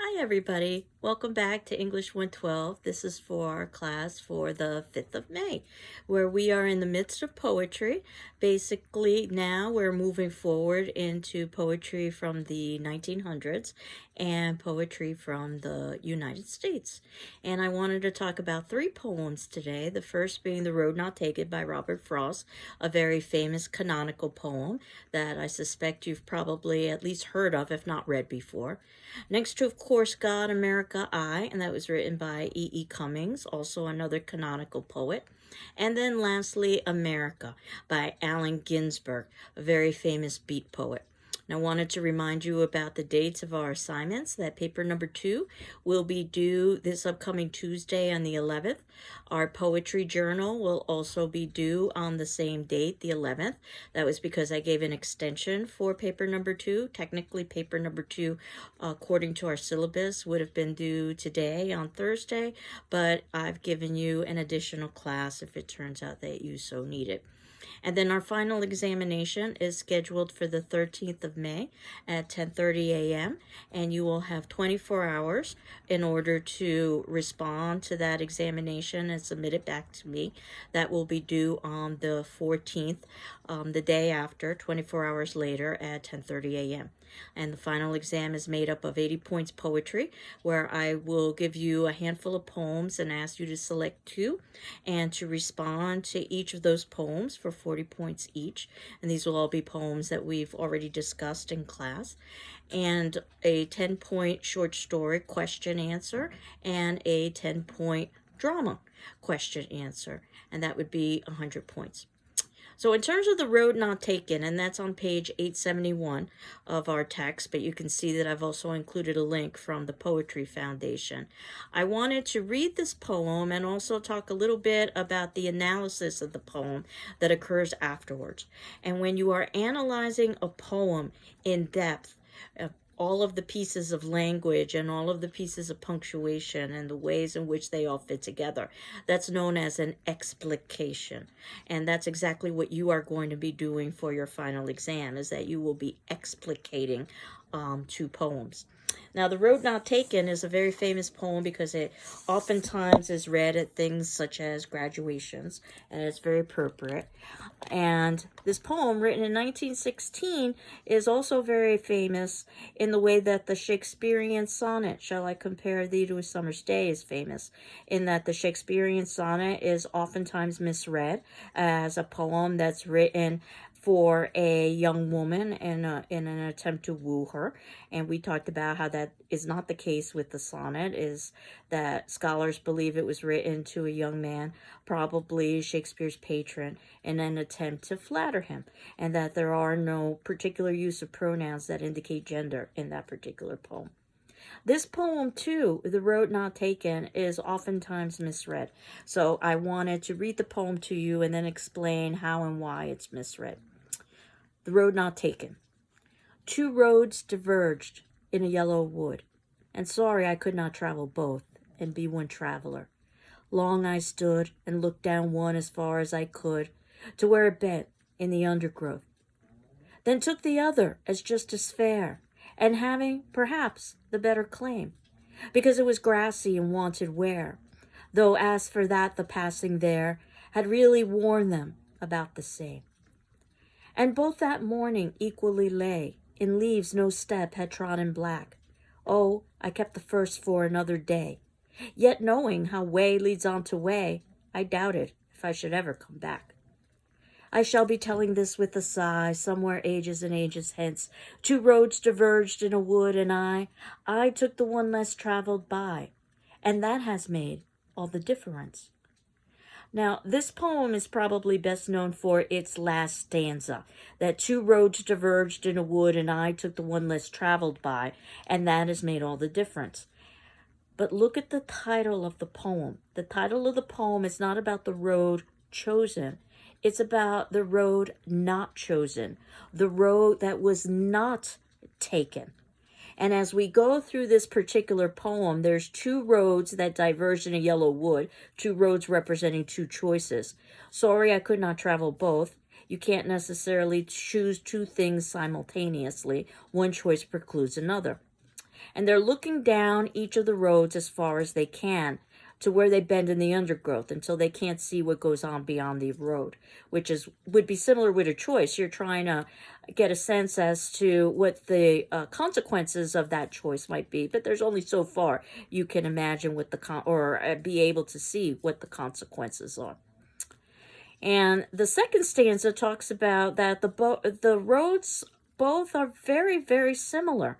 Hi everybody, welcome back to English 112. This is for our class for the 5th of May, where we are in the midst of poetry. Basically, now we're moving forward into poetry from the 1900s and poetry from the United States. And I wanted to talk about 3 poems today, the first being The Road Not Taken by Robert Frost, a very famous canonical poem that I suspect you've probably at least heard of, if not read before. Next to, of course, God, America, I, and that was written by E.E. Cummings, also another canonical poet. And then lastly, America by Allen Ginsberg, a very famous beat poet. And I wanted to remind you about the dates of our assignments. That paper number 2 will be due this upcoming Tuesday on the 11th. Our poetry journal will also be due on the same date, the 11th. That was because I gave an extension for paper number 2. Technically, paper number 2, according to our syllabus, would have been due today on Thursday, but I've given you an additional class if it turns out that you so need it. And then our final examination is scheduled for the 13th of May at 10:30 a.m. And you will have 24 hours in order to respond to that examination and submit it back to me. That will be due on the 14th, the day after, 24 hours later at 10:30 a.m. And the final exam is made up of 80 points poetry, where I will give you a handful of poems and ask you to select 2 and to respond to each of those poems for 40 points each. And these will all be poems that we've already discussed in class. And a 10-point short story question answer and a 10-point drama question answer. And that would be 100 points. So in terms of The Road Not Taken, and that's on page 871 of our text, but you can see that I've also included a link from the Poetry Foundation. I wanted to read this poem and also talk a little bit about the analysis of the poem that occurs afterwards. And when you are analyzing a poem in depth, all of the pieces of language and all of the pieces of punctuation and the ways in which they all fit together. That's known as an explication. And that's exactly what you are going to be doing for your final exam, is that you will be explicating 2 poems. Now, The Road Not Taken is a very famous poem because it oftentimes is read at things such as graduations, and it's very appropriate. And this poem, written in 1916, is also very famous in the way that the Shakespearean sonnet, Shall I Compare Thee to a Summer's Day, is famous, in that the Shakespearean sonnet is oftentimes misread as a poem that's written for a young woman in an attempt to woo her. And we talked about how that is not the case with the sonnet, is that scholars believe it was written to a young man, probably Shakespeare's patron, in an attempt to flatter him, and that there are no particular use of pronouns that indicate gender in that particular poem. This poem, too, The Road Not Taken, is oftentimes misread. So I wanted to read the poem to you and then explain how and why it's misread. The Road Not Taken. 2 roads diverged in a yellow wood, and sorry I could not travel both and be one traveler. Long I stood and looked down one as far as I could to where it bent in the undergrowth. Then took the other as just as fair, and having, perhaps, the better claim, because it was grassy and wanted wear, though as for that the passing there had really worn them about the same. And both that morning equally lay in leaves no step had trodden black. Oh, I kept the first for another day. Yet knowing how way leads on to way, I doubted if I should ever come back. I shall be telling this with a sigh, somewhere ages and ages hence. 2 roads diverged in a wood, and I took the one less traveled by, and that has made all the difference. Now, this poem is probably best known for its last stanza, that 2 roads diverged in a wood, and I took the one less traveled by, and that has made all the difference. But look at the title of the poem. The title of the poem is not about the road chosen. It's about the road not chosen, the road that was not taken. And as we go through this particular poem, there's 2 roads that diverge in a yellow wood, 2 roads representing 2 choices. Sorry, I could not travel both. You can't necessarily choose 2 things simultaneously. One choice precludes another. and they're looking down each of the roads as far as they can to where they bend in the undergrowth until they can't see what goes on beyond the road, which would be similar with a choice. You're trying to get a sense as to what the consequences of that choice might be, but there's only so far you can imagine what or be able to see what the consequences are. And the second stanza talks about that the roads both are very, very similar.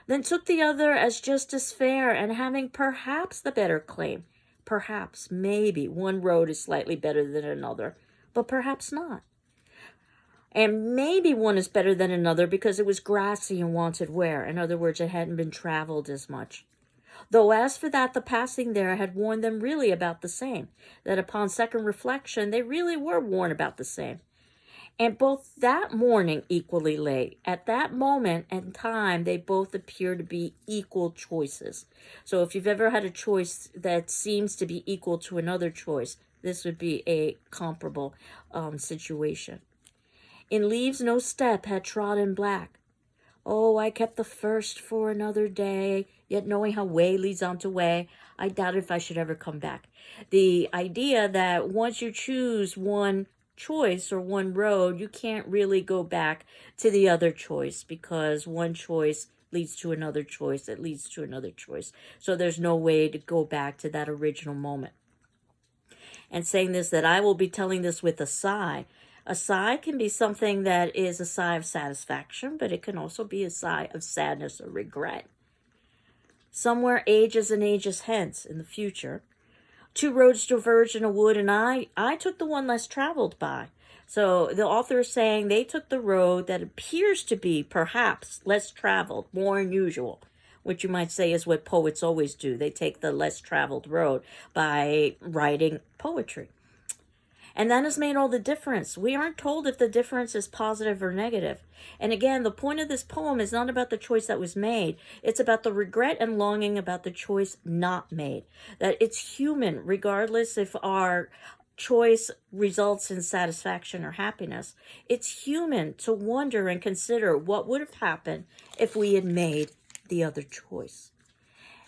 Then took the other as just as fair, and having perhaps the better claim. Perhaps, maybe, one road is slightly better than another, but perhaps not. And maybe one is better than another because it was grassy and wanted wear. In other words, it hadn't been traveled as much. Though as for that, the passing there had warned them really about the same, that upon second reflection, they really were warned about the same. And both that morning equally late. At that moment and time, they both appear to be equal choices. So if you've ever had a choice that seems to be equal to another choice, this would be a comparable situation. In leaves no step had trodden black. Oh, I kept the first for another day, yet knowing how way leads on to way, I doubt if I should ever come back. The idea that once you choose one choice or one road, you can't really go back to the other choice because one choice leads to another choice that leads to another choice. So there's no way to go back to that original moment. And saying this, that I will be telling this with a sigh. A sigh can be something that is a sigh of satisfaction, but it can also be a sigh of sadness or regret. Somewhere ages and ages hence in the future, two roads diverged in a wood, and I took the one less traveled by. So the author is saying they took the road that appears to be perhaps less traveled, more unusual, which you might say is what poets always do. They take the less traveled road by writing poetry. And that has made all the difference. We aren't told if the difference is positive or negative. And again, the point of this poem is not about the choice that was made. It's about the regret and longing about the choice not made. That it's human, regardless if our choice results in satisfaction or happiness. It's human to wonder and consider what would have happened if we had made the other choice.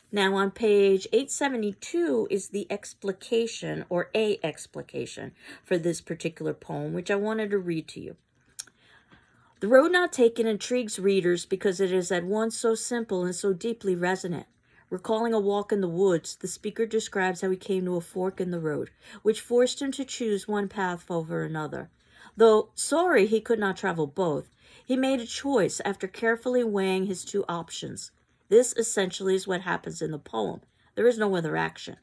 Now on page 872 is the explication or a explication for this particular poem, which I wanted to read to you. The road not taken intrigues readers because it is at once so simple and so deeply resonant. Recalling a walk in the woods, the speaker describes how he came to a fork in the road, which forced him to choose one path over another. Though sorry he could not travel both, he made a choice after carefully weighing his two options. This essentially is what happens in the poem. There is no other action.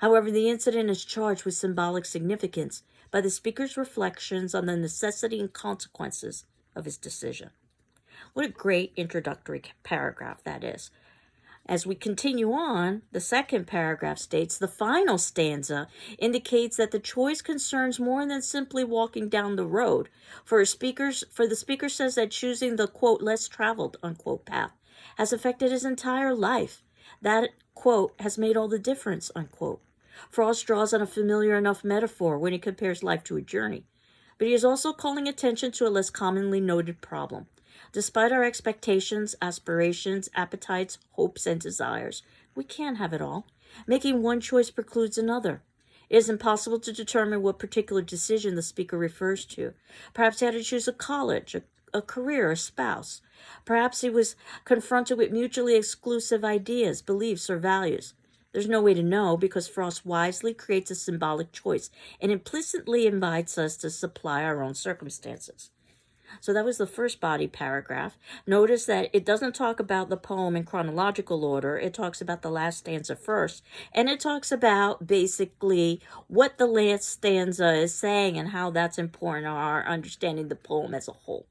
However, the incident is charged with symbolic significance by the speaker's reflections on the necessity and consequences of his decision. What a great introductory paragraph that is. As we continue on, the second paragraph states, the final stanza indicates that the choice concerns more than simply walking down the road. For the speaker says that choosing the, quote, less traveled, unquote, path has affected his entire life. That, quote, has made all the difference, unquote. Frost draws on a familiar enough metaphor when he compares life to a journey. But he is also calling attention to a less commonly noted problem. Despite our expectations, aspirations, appetites, hopes, and desires, we can't have it all. Making one choice precludes another. It is impossible to determine what particular decision the speaker refers to. Perhaps he had to choose a college, a career, a spouse. Perhaps he was confronted with mutually exclusive ideas, beliefs, or values. There's no way to know because Frost wisely creates a symbolic choice and implicitly invites us to supply our own circumstances. So that was the first body paragraph. Notice that it doesn't talk about the poem in chronological order. It talks about the last stanza first. And it talks about basically what the last stanza is saying and how that's important to our understanding the poem as a whole.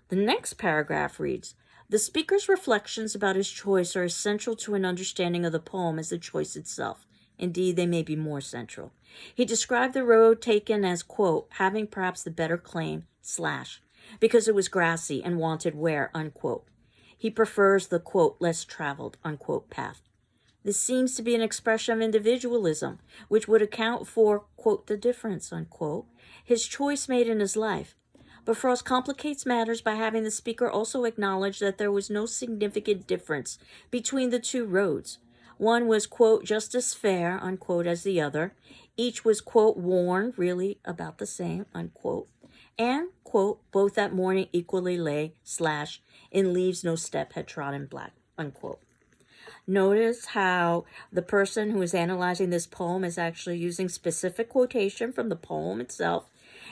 The next paragraph reads, the speaker's reflections about his choice are essential to an understanding of the poem as the choice itself. Indeed, they may be more central. He described the road taken as, quote, having perhaps the better claim, / because it was grassy and wanted wear, unquote. He prefers the, quote, less traveled, unquote, path. This seems to be an expression of individualism, which would account for, quote, the difference, unquote, his choice made in his life. But Frost complicates matters by having the speaker also acknowledge that there was no significant difference between the two roads. One was, quote, just as fair, unquote, as the other. Each was, quote, worn, really about the same, unquote. And, quote, both that morning equally lay, in leaves no step had trodden black, unquote. Notice how the person who is analyzing this poem is actually using specific quotation from the poem itself.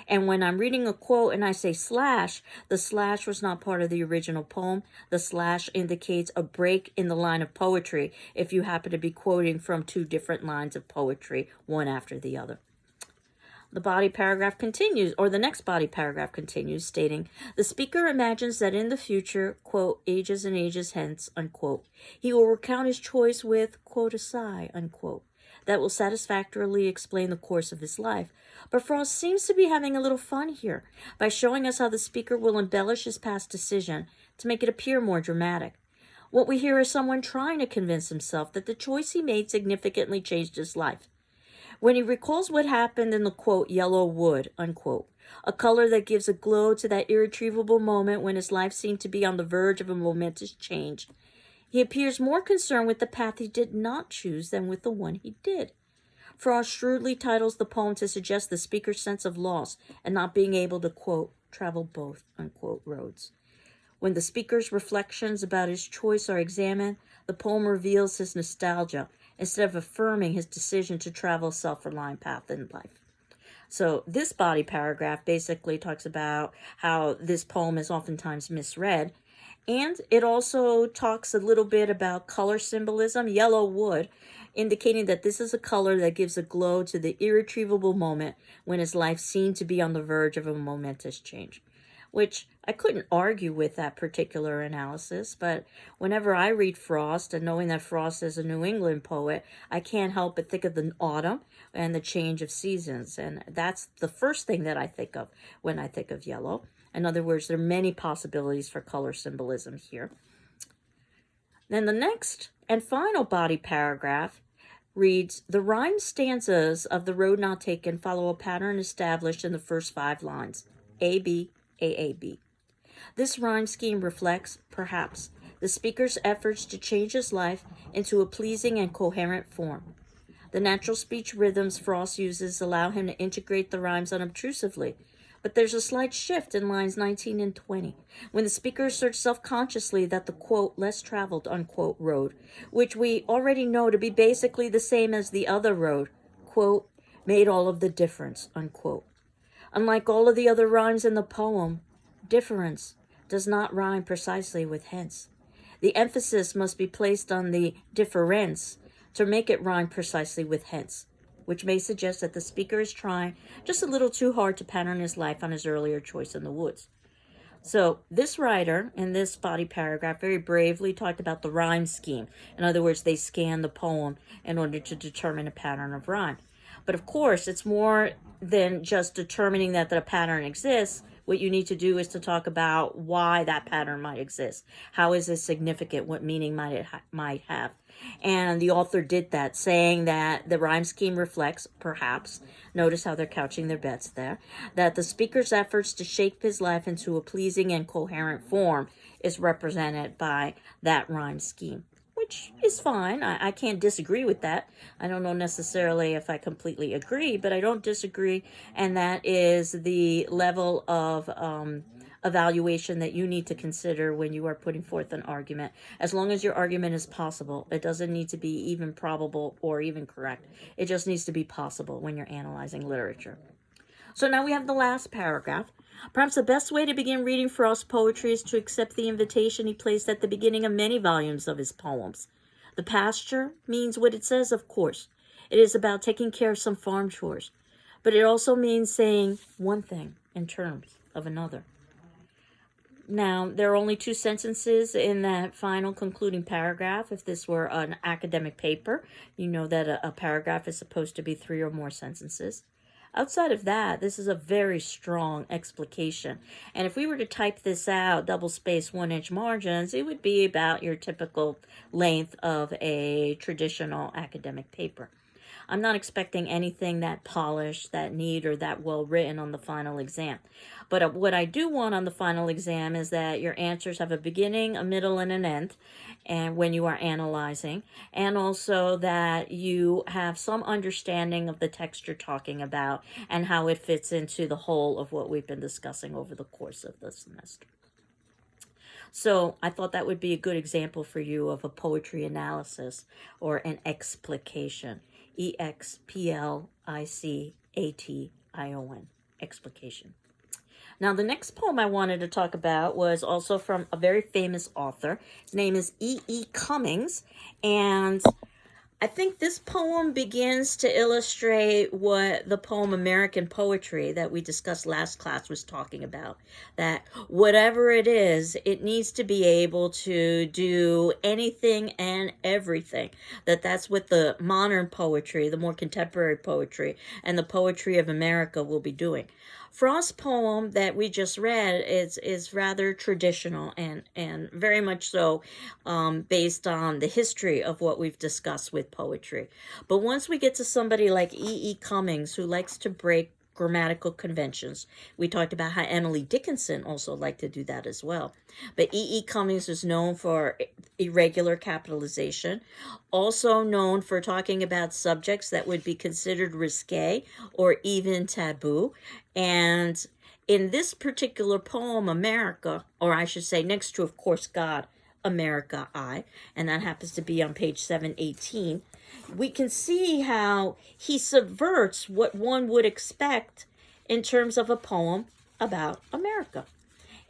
And when I'm reading a quote and I say slash, the slash was not part of the original poem. The slash indicates a break in the line of poetry if you happen to be quoting from two different lines of poetry, one after the other. The body paragraph continues, or the next body paragraph continues, stating, the speaker imagines that in the future, quote, ages and ages hence, unquote, he will recount his choice with, quote, a sigh, unquote, that will satisfactorily explain the course of his life. But Frost seems to be having a little fun here by showing us how the speaker will embellish his past decision to make it appear more dramatic. What we hear is someone trying to convince himself that the choice he made significantly changed his life. When he recalls what happened in the, quote, yellow wood, unquote, a color that gives a glow to that irretrievable moment when his life seemed to be on the verge of a momentous change, he appears more concerned with the path he did not choose than with the one he did. Frost shrewdly titles the poem to suggest the speaker's sense of loss and not being able to, quote, travel both, unquote, roads. When the speaker's reflections about his choice are examined, the poem reveals his nostalgia instead of affirming his decision to travel a self-reliant path in life. So this body paragraph basically talks about how this poem is oftentimes misread, and it also talks a little bit about color symbolism, yellow wood, indicating that this is a color that gives a glow to the irretrievable moment when his life seemed to be on the verge of a momentous change, which I couldn't argue with that particular analysis, but whenever I read Frost, and knowing that Frost is a New England poet, I can't help but think of the autumn and the change of seasons, and that's the first thing that I think of when I think of yellow. In other words, there are many possibilities for color symbolism here. Then the next and final body paragraph reads, the rhymed stanzas of The Road Not Taken follow a pattern established in the first 5 lines, A, B, AAB. This rhyme scheme reflects, perhaps, the speaker's efforts to change his life into a pleasing and coherent form. The natural speech rhythms Frost uses allow him to integrate the rhymes unobtrusively, but there's a slight shift in lines 19 and 20, when the speaker asserts self-consciously that the, quote, less traveled, unquote, road, which we already know to be basically the same as the other road, quote, made all of the difference, unquote. Unlike all of the other rhymes in the poem, difference does not rhyme precisely with hence. The emphasis must be placed on the difference to make it rhyme precisely with hence, which may suggest that the speaker is trying just a little too hard to pattern his life on his earlier choice in the woods. So this writer in this body paragraph very bravely talked about the rhyme scheme. In other words, they scanned the poem in order to determine a pattern of rhyme. But of course, it's more than just determining that the pattern exists. What you need to do is to talk about why that pattern might exist. How is it significant? What meaning might it might have? And the author did that, saying that the rhyme scheme reflects, perhaps, notice how they're couching their bets there, that the speaker's efforts to shape his life into a pleasing and coherent form is represented by that rhyme scheme, which is fine. I can't disagree with that. I don't know necessarily if I completely agree, but I don't disagree, and that is the level of evaluation that you need to consider when you are putting forth an argument. As long as your argument is possible, it doesn't need to be even probable or even correct. It just needs to be possible when you're analyzing literature. So now we have the last paragraph. Perhaps the best way to begin reading Frost's poetry is to accept the invitation he placed at the beginning of many volumes of his poems. The pasture means what it says, of course. It is about taking care of some farm chores. But it also means saying one thing in terms of another. Now, there are only 2 sentences in that final concluding paragraph. If this were an academic paper, you know that a paragraph is supposed to be 3 or more sentences. Outside of that, this is a very strong explication. And if we were to type this out, double-space 1-inch margins, it would be about your typical length of a traditional academic paper. I'm not expecting anything that polished, that neat, or that well written on the final exam. But what I do want on the final exam is that your answers have a beginning, a middle, and an end, and when you are analyzing, and also that you have some understanding of the text you're talking about and how it fits into the whole of what we've been discussing over the course of the semester. So I thought that would be a good example for you of a poetry analysis or an explication. EXPLICATION. Explication. Now, the next poem I wanted to talk about was also from a very famous author. His name is E.E. Cummings, and I think this poem begins to illustrate what the poem American Poetry that we discussed last class was talking about. That whatever it is, it needs to be able to do anything and everything. That's what the modern poetry, the more contemporary poetry, and the poetry of America will be doing. Frost's poem that we just read is rather traditional and very much so based on the history of what we've discussed with poetry. But once we get to somebody like E.E. Cummings, who likes to break grammatical conventions, we talked about how Emily Dickinson also liked to do that as well. But E.E. Cummings is known for irregular capitalization, also known for talking about subjects that would be considered risque or even taboo. And in this particular poem, America, or I should say next to, of course, God, America, I, and that happens to be on page 718, we can see how he subverts what one would expect in terms of a poem about America.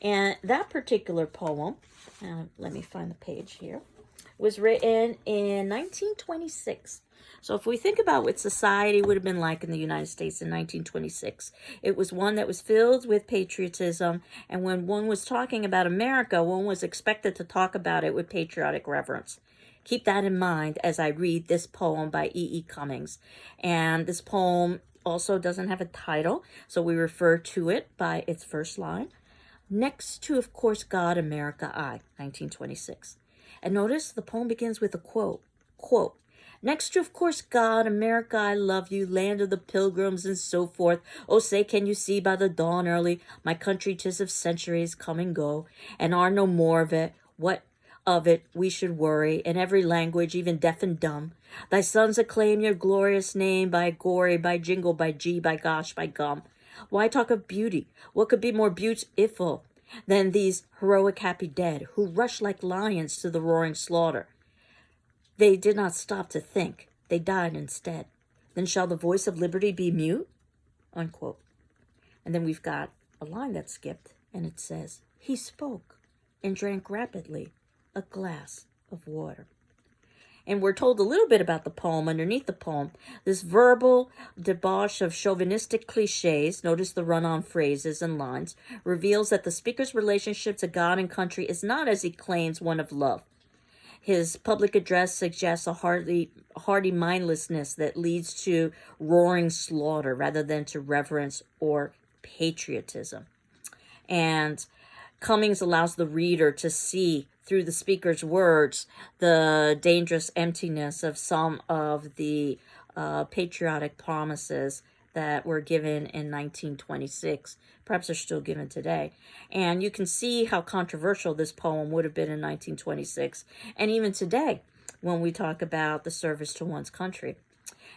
And that particular poem, let me find the page here, was written in 1926. So if we think about what society would have been like in the United States in 1926, it was one that was filled with patriotism, and when one was talking about America, one was expected to talk about it with patriotic reverence. Keep that in mind as I read this poem by E.E. Cummings. And this poem also doesn't have a title, so we refer to it by its first line. Next to, of course, God, America, I, 1926. And notice the poem begins with a quote. Quote, next to, of course, God, America, I love you, land of the pilgrims and so forth. Oh, say, can you see by the dawn early, my country 'tis of centuries come and go, and are no more of it. What of it we should worry, in every language, even deaf and dumb. Thy sons acclaim your glorious name by gory, by jingle, by gee, by gosh, by gum. Why talk of beauty? What could be more beautiful than these heroic happy dead who rush like lions to the roaring slaughter? They did not stop to think. They died instead. Then shall the voice of liberty be mute? Unquote. And then we've got a line that skipped, and it says, he spoke and drank rapidly a glass of water. And we're told a little bit about the poem underneath the poem. This verbal debauch of chauvinistic cliches, notice the run-on phrases and lines, reveals that the speaker's relationship to God and country is not, as he claims, one of love. His public address suggests a hearty mindlessness that leads to roaring slaughter rather than to reverence or patriotism. And Cummings allows the reader to see through the speaker's words the dangerous emptiness of some of the patriotic promises that were given in 1926. Perhaps they're still given today. And you can see how controversial this poem would have been in 1926, and even today when we talk about the service to one's country.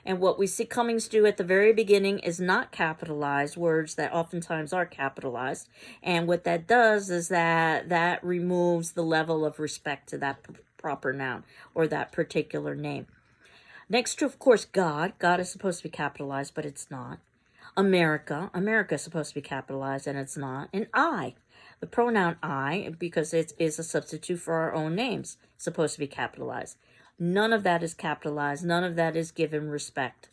And what we see Cummings do at the very beginning is not capitalize words that oftentimes are capitalized. And what that does is that removes the level of respect to that proper noun or that particular name. Next to, of course, God. God is supposed to be capitalized, but it's not. America. America is supposed to be capitalized, and it's not. And I. The pronoun I, because it is a substitute for our own names, is supposed to be capitalized. None of that is capitalized. None of that is given respect.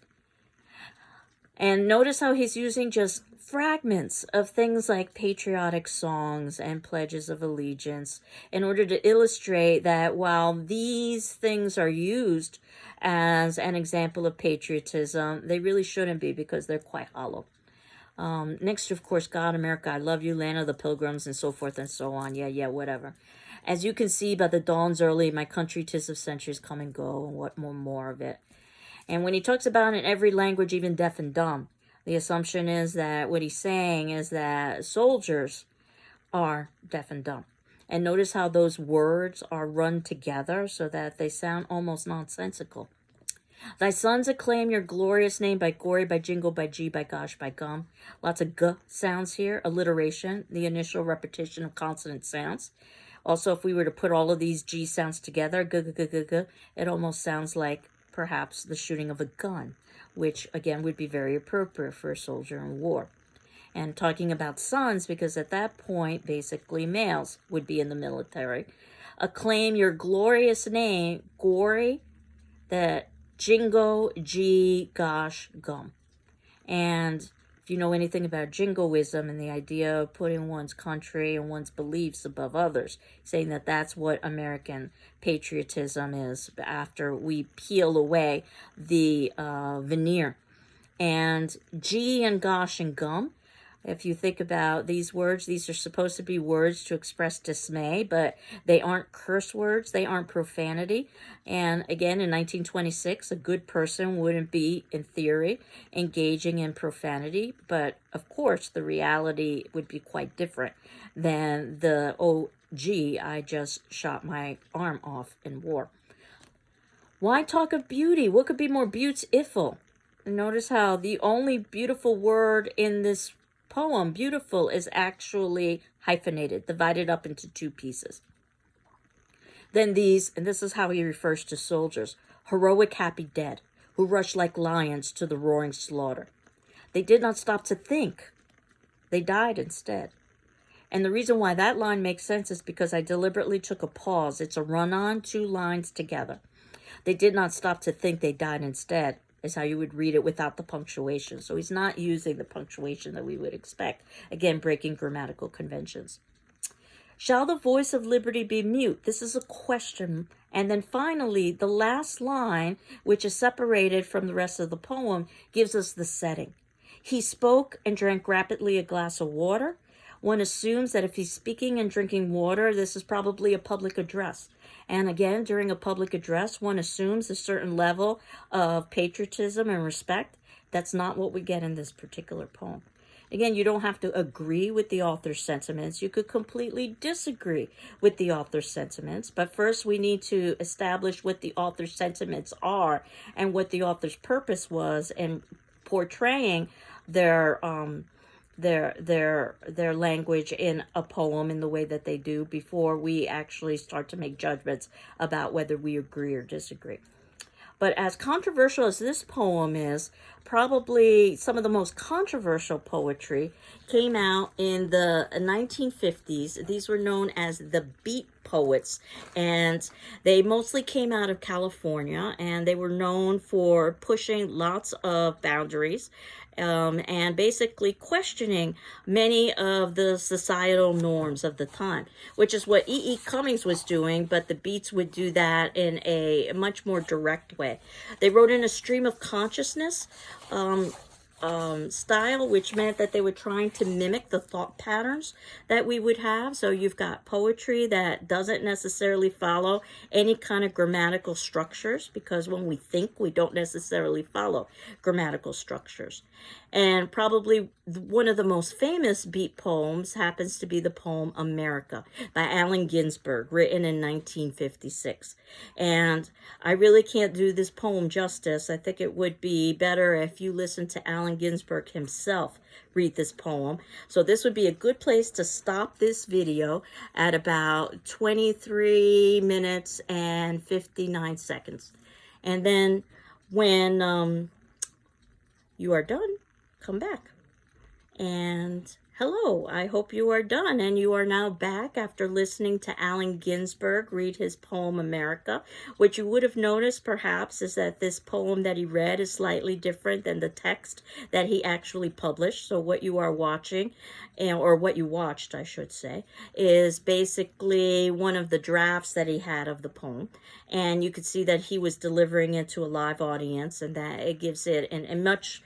And notice how he's using just fragments of things like patriotic songs and pledges of allegiance in order to illustrate that while these things are used as an example of patriotism, they really shouldn't be because they're quite hollow. Next to, of course, God, America, I love you, land of the pilgrims, and so forth and so on. Yeah, whatever. As you can see by the dawn's early, my country 'tis of centuries come and go, and what more of it. And when he talks about in every language, even deaf and dumb, the assumption is that what he's saying is that soldiers are deaf and dumb. And notice how those words are run together so that they sound almost nonsensical. Thy sons acclaim your glorious name by gory, by jingle, by gee, by gosh, by gum. Lots of g sounds here. Alliteration, the initial repetition of consonant sounds. Also, if we were to put all of these G sounds together, g, g, g, g, g, it almost sounds like perhaps the shooting of a gun, which again would be very appropriate for a soldier in war. And talking about sons, because at that point, basically males would be in the military. Acclaim your glorious name, gory, the jingo, gee, gosh, gum. And if you know anything about jingoism and the idea of putting one's country and one's beliefs above others, saying that that's what American patriotism is after we peel away the veneer. And gee and gosh and gum, if you think about these words, these are supposed to be words to express dismay, but they aren't curse words. They aren't profanity. And again, in 1926, a good person wouldn't be, in theory, engaging in profanity. But of course, the reality would be quite different than the, oh, gee, I just shot my arm off in war. Why talk of beauty? What could be more beautiful? Notice how the only beautiful word in this poem, beautiful, is actually hyphenated, divided up into two pieces. Then these, and this is how he refers to soldiers, heroic happy dead, who rush like lions to the roaring slaughter. They did not stop to think. They died instead. And the reason why that line makes sense is because I deliberately took a pause. It's a run-on, two lines together. They did not stop to think, they died instead, is how you would read it without the punctuation. So he's not using the punctuation that we would expect. Again, breaking grammatical conventions. Shall the voice of liberty be mute? This is a question. And then finally, the last line, which is separated from the rest of the poem, gives us the setting. He spoke and drank rapidly a glass of water. One assumes that if he's speaking and drinking water, this is probably a public address. And again, during a public address, one assumes a certain level of patriotism and respect. That's not what we get in this particular poem. Again, you don't have to agree with the author's sentiments. You could completely disagree with the author's sentiments. But first, we need to establish what the author's sentiments are and what the author's purpose was in portraying their language in a poem in the way that they do before we actually start to make judgments about whether we agree or disagree. But as controversial as this poem is, probably some of the most controversial poetry came out in the 1950s. These were known as the Beat Poets, and they mostly came out of California, and they were known for pushing lots of boundaries and basically questioning many of the societal norms of the time, which is what E.E. Cummings was doing, but the Beats would do that in a much more direct way. They wrote in a stream of consciousness style, which meant that they were trying to mimic the thought patterns that we would have. So you've got poetry that doesn't necessarily follow any kind of grammatical structures, because when we think, we don't necessarily follow grammatical structures. And probably one of the most famous Beat poems happens to be the poem America by Allen Ginsberg, written in 1956. And I really can't do this poem justice. I think it would be better if you listen to Allen Ginsberg himself read this poem. So this would be a good place to stop this video at about 23 minutes and 59 seconds. And then when you are done, come back. And hello, I hope you are done and you are now back after listening to Allen Ginsberg read his poem America. What you would have noticed perhaps is that this poem that he read is slightly different than the text that he actually published. So what you are watching, or what you watched, I should say, is basically one of the drafts that he had of the poem. And you could see that he was delivering it to a live audience, and that it gives it, and much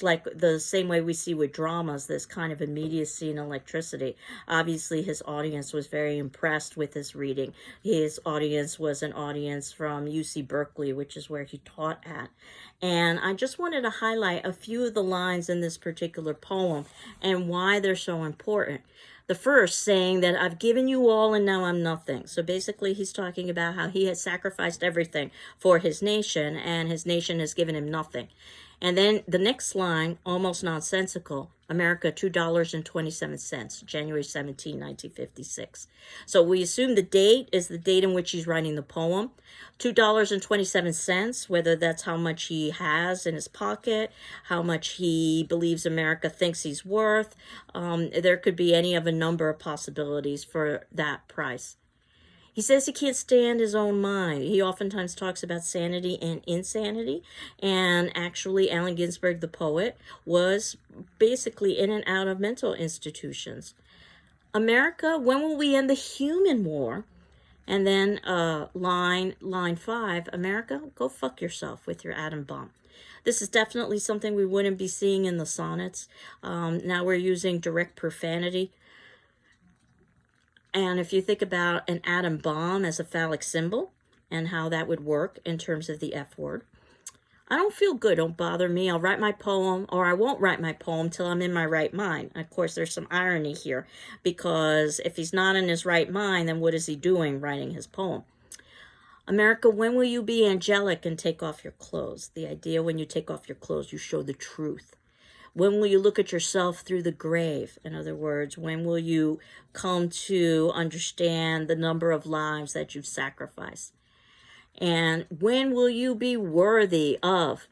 like the same way we see with dramas, this kind of immediate immediacy and electricity. Obviously, his audience was very impressed with his reading. His audience was an audience from UC Berkeley, which is where he taught at. And I just wanted to highlight a few of the lines in this particular poem and why they're so important. The first saying that I've given you all and now I'm nothing. So basically he's talking about how he has sacrificed everything for his nation and his nation has given him nothing. And then the next line, almost nonsensical, America, $2.27, January 17, 1956. So we assume the date is the date in which he's writing the poem. $2.27, whether that's how much he has in his pocket, how much he believes America thinks he's worth. There could be any of a number of possibilities for that price. He says he can't stand his own mind. He oftentimes talks about sanity and insanity. And actually, Allen Ginsberg, the poet, was basically in and out of mental institutions. America, when will we end the human war? And then line 5, America, go fuck yourself with your atom bomb. This is definitely something we wouldn't be seeing in the sonnets. Now we're using direct profanity. And if you think about an atom bomb as a phallic symbol and how that would work in terms of the F word, I don't feel good. Don't bother me. I'll write my poem, or I won't write my poem till I'm in my right mind. Of course, there's some irony here, because if he's not in his right mind, then what is he doing writing his poem? America, when will you be angelic and take off your clothes? The idea when you take off your clothes, you show the truth. When will you look at yourself through the grave? In other words, when will you come to understand the number of lives that you've sacrificed? And when will you be worthy of?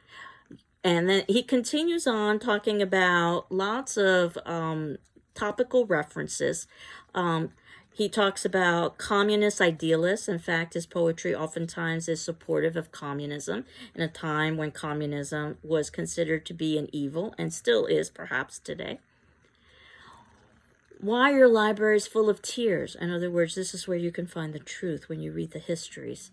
And then he continues on talking about lots of topical references. He talks about communist idealists. In fact, his poetry oftentimes is supportive of communism in a time when communism was considered to be an evil and still is perhaps today. Why are your libraries full of tears? In other words, this is where you can find the truth when you read the histories.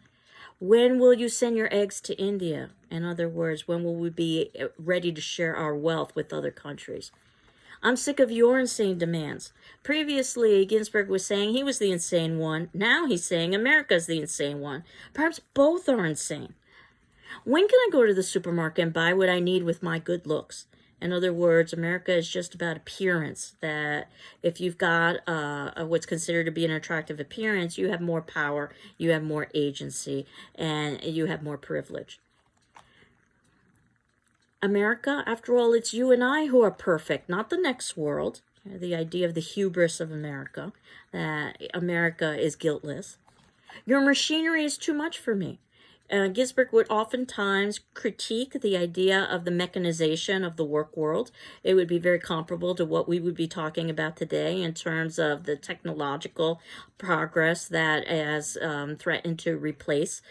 When will you send your eggs to India? In other words, when will we be ready to share our wealth with other countries? I'm sick of your insane demands. Previously, Ginsberg was saying he was the insane one. Now he's saying America's the insane one. Perhaps both are insane. When can I go to the supermarket and buy what I need with my good looks? In other words, America is just about appearance, that if you've got what's considered to be an attractive appearance, you have more power, you have more agency, and you have more privilege. America, after all, it's you and I who are perfect, not the next world. The idea of the hubris of America, that America is guiltless. Your machinery is too much for me. Ginsberg would oftentimes critique the idea of the mechanization of the work world. It would be very comparable to what we would be talking about today in terms of the technological progress that has threatened to replace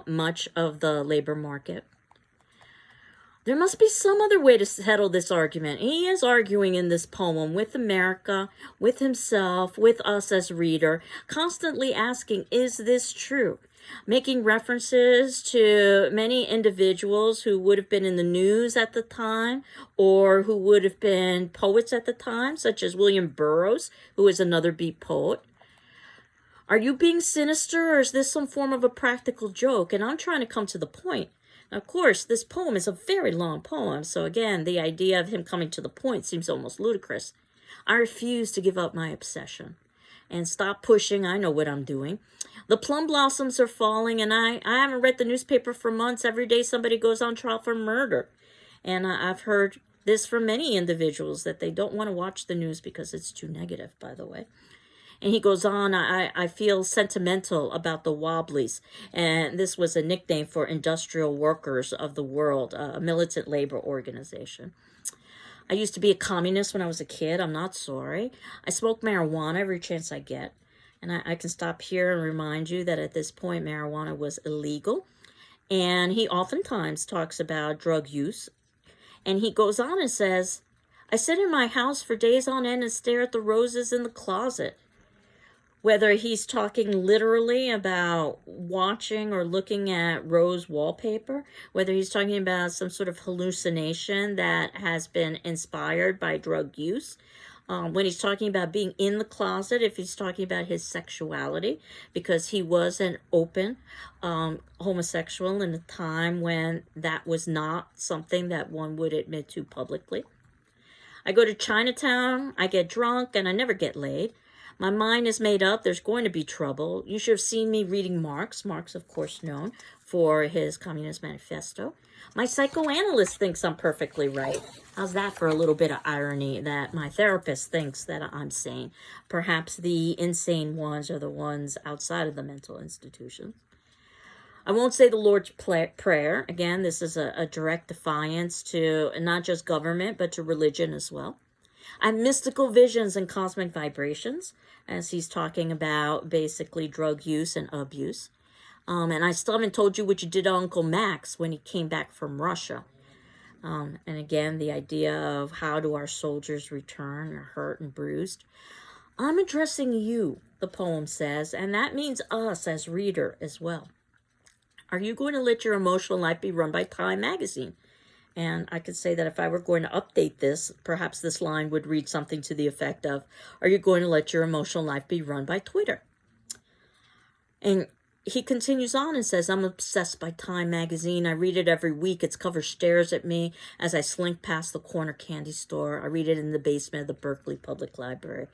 much of the labor market. There must be some other way to settle this argument. He is arguing in this poem with America, with himself, with us as reader, constantly asking, is this true? Making references to many individuals who would have been in the news at the time or who would have been poets at the time, such as William Burroughs, who is another beat poet. Are you being sinister, or is this some form of a practical joke? And I'm trying to come to the point. Of course, this poem is a very long poem, so again, the idea of him coming to the point seems almost ludicrous. I refuse to give up my obsession. And stop pushing, I know what I'm doing. The plum blossoms are falling, and I haven't read the newspaper for months. Every day somebody goes on trial for murder. And I've heard this from many individuals, that they don't want to watch the news because it's too negative, by the way. And he goes on, I feel sentimental about the Wobblies. And this was a nickname for industrial workers of the world, a militant labor organization. I used to be a communist when I was a kid. I'm not sorry. I smoke marijuana every chance I get. And I can stop here and remind you that at this point, marijuana was illegal. And he oftentimes talks about drug use. And he goes on and says, I sit in my house for days on end and stare at the roses in the closet. Whether he's talking literally about watching or looking at rose wallpaper, whether he's talking about some sort of hallucination that has been inspired by drug use, when he's talking about being in the closet, if he's talking about his sexuality, because he was an open homosexual in a time when that was not something that one would admit to publicly. I go to Chinatown, I get drunk, and I never get laid. My mind is made up. There's going to be trouble. You should have seen me reading Marx. Marx, of course, known for his Communist Manifesto. My psychoanalyst thinks I'm perfectly right. How's that for a little bit of irony that my therapist thinks that I'm sane? Perhaps the insane ones are the ones outside of the mental institutions. I won't say the Lord's Prayer. Again, this is a direct defiance to not just government, but to religion as well. I have mystical visions and cosmic vibrations, as he's talking about basically drug use and abuse. And I still haven't told you what you did to Uncle Max when he came back from Russia. And again, the idea of how do our soldiers return are hurt and bruised. I'm addressing you, the poem says, and that means us as reader as well. Are you going to let your emotional life be run by Time magazine? And I could say that if I were going to update this, perhaps this line would read something to the effect of, are you going to let your emotional life be run by Twitter? And he continues on and says, I'm obsessed by Time magazine. I read it every week. Its cover stares at me as I slink past the corner candy store. I read it in the basement of the Berkeley Public Library.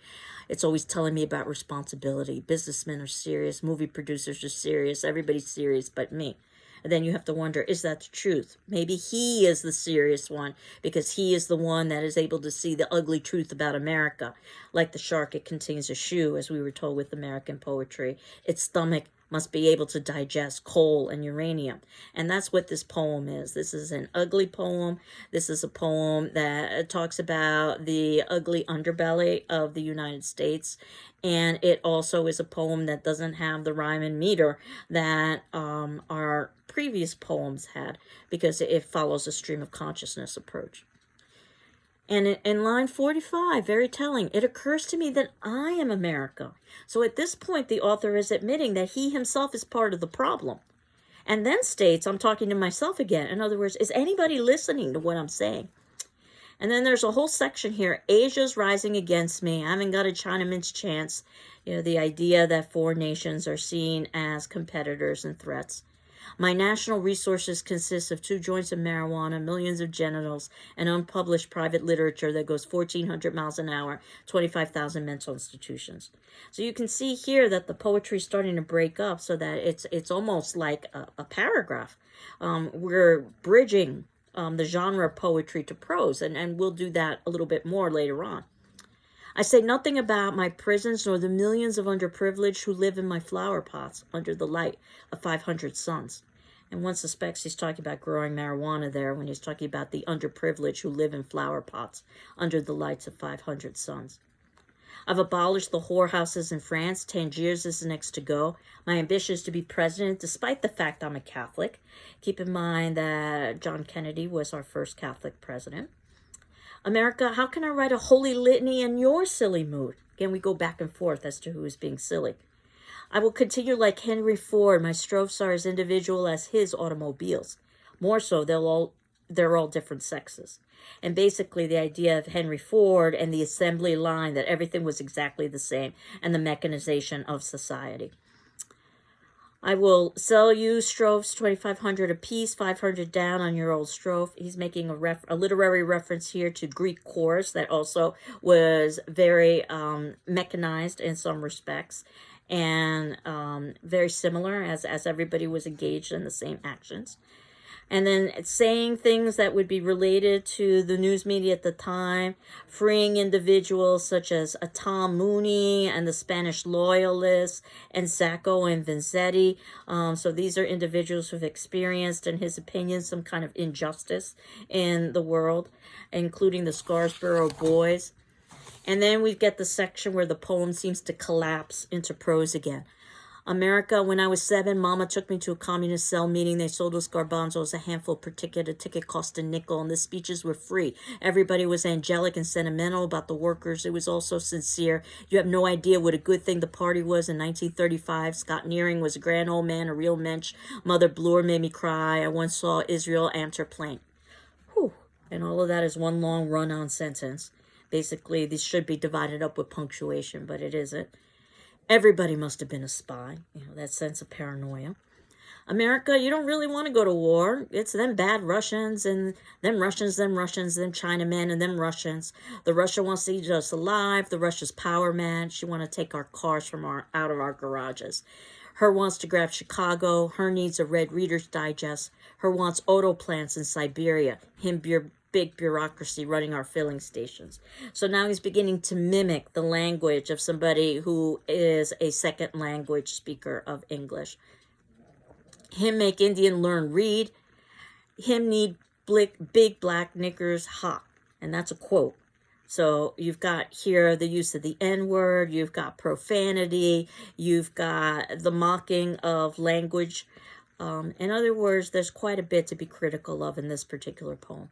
It's always telling me about responsibility. Businessmen are serious. Movie producers are serious. Everybody's serious but me. And then you have to wonder, is that the truth? Maybe he is the serious one because he is the one that is able to see the ugly truth about America. Like the shark, it contains a shoe, as we were told with American poetry. Its stomach must be able to digest coal and uranium. And that's what this poem is. This is an ugly poem. This is a poem that talks about the ugly underbelly of the United States. And it also is a poem that doesn't have the rhyme and meter that our previous poems had, because it follows a stream of consciousness approach. And in line 45, very telling, it occurs to me that I am America. So at this point, the author is admitting that he himself is part of the problem. And then states, I'm talking to myself again. In other words, is anybody listening to what I'm saying? And then there's a whole section here, Asia's rising against me. I haven't got a Chinaman's chance. You know, the idea that foreign nations are seen as competitors and threats. My national resources consist of 2 joints of marijuana, millions of genitals, and unpublished private literature that goes 1,400 miles an hour, 25,000 mental institutions. So you can see here that the poetry is starting to break up so that it's almost like a paragraph. We're bridging the genre of poetry to prose, and we'll do that a little bit more later on. I say nothing about my prisons nor the millions of underprivileged who live in my flower pots under the light of 500 suns. And one suspects he's talking about growing marijuana there when he's talking about the underprivileged who live in flower pots under the lights of 500 suns. I've abolished the whorehouses in France. Tangiers is the next to go. My ambition is to be president, despite the fact I'm a Catholic. Keep in mind that John Kennedy was our first Catholic president. America, how can I write a holy litany in your silly mood? Again, we go back and forth as to who is being silly. I will continue like Henry Ford. My strophes are as individual as his automobiles. More so, they're all different sexes. And basically the idea of Henry Ford and the assembly line, that everything was exactly the same, and the mechanization of society. I will sell you strophes, 2,500 a piece, 500 down on your old strophe. He's making a literary reference here to Greek chorus that also was very mechanized in some respects, and very similar as everybody was engaged in the same actions. And then saying things that would be related to the news media at the time, freeing individuals such as Tom Mooney and the Spanish loyalists, and Sacco and Vanzetti. So these are individuals who've experienced, in his opinion, some kind of injustice in the world, including the Scarborough Boys. And then we get the section where the poem seems to collapse into prose again. America, when I was 7, Mama took me to a communist cell meeting. They sold us garbanzos, a handful per ticket. A ticket cost a nickel, and the speeches were free. Everybody was angelic and sentimental about the workers. It was all so sincere. You have no idea what a good thing the party was in 1935. Scott Nearing was a grand old man, a real mensch. Mother Bloor made me cry. I once saw Israel answer plain. Whew. And all of that is one long run-on sentence. Basically, these should be divided up with punctuation, but it isn't. Everybody must have been a spy. That sense of paranoia. America, you don't really want to go to war. It's them bad Russians and them Russians, them Chinamen and them Russians. The Russia wants to eat us alive. The Russia's power mad. She want to take our cars from out of our garages. Her wants to grab Chicago. Her needs a red Reader's Digest. Her wants auto plants in Siberia. Him big bureaucracy running our filling stations. So now he's beginning to mimic the language of somebody who is a second language speaker of English. Him make Indian learn read. Him need big black knickers hot. And that's a quote. So you've got here the use of the N-word. You've got profanity. You've got the mocking of language. In other words, there's quite a bit to be critical of in this particular poem.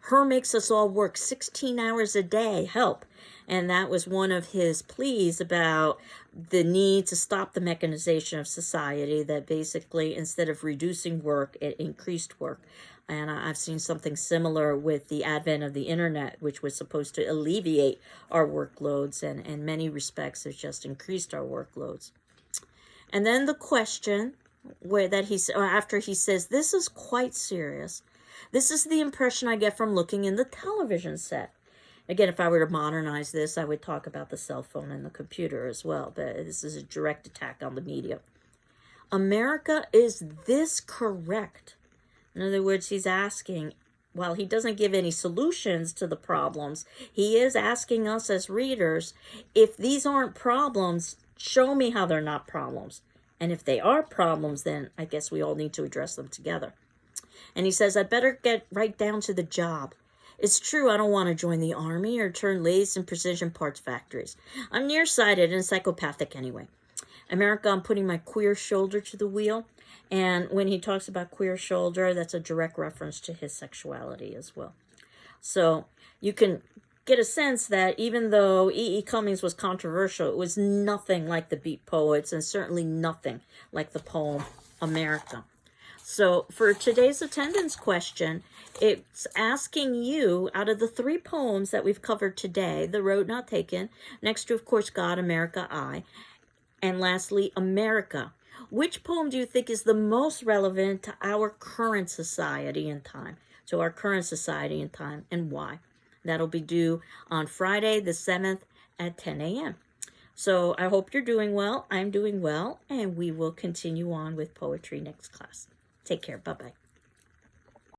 Her makes us all work 16 hours a day. Help. And that was one of his pleas about the need to stop the mechanization of society, that basically instead of reducing work, it increased work. And I've seen something similar with the advent of the internet, which was supposed to alleviate our workloads, and in many respects has just increased our workloads. And then the question after he says, this is quite serious. This is the impression I get from looking in the television set. Again, if I were to modernize this, I would talk about the cell phone and the computer as well, but this is a direct attack on the media. America, is this correct? In other words, he's asking, while he doesn't give any solutions to the problems, he is asking us as readers, if these aren't problems, show me how they're not problems. And if they are problems, then I guess we all need to address them together. And he says, I'd better get right down to the job. It's true I don't want to join the army or turn lathes and precision parts factories. I'm nearsighted and psychopathic anyway. America, I'm putting my queer shoulder to the wheel. And when he talks about queer shoulder, that's a direct reference to his sexuality as well. So you can get a sense that even though E.E. Cummings was controversial, it was nothing like the Beat Poets and certainly nothing like the poem America. So for today's attendance question, it's asking you, out of the 3 poems that we've covered today, The Road Not Taken, next to, of course, God, America, I, and lastly, America, which poem do you think is the most relevant to our current society and time? To our current society and time, and why? That'll be due on Friday the 7th at 10 a.m. So I hope you're doing well. I'm doing well, and we will continue on with poetry next class. Take care. Bye-bye.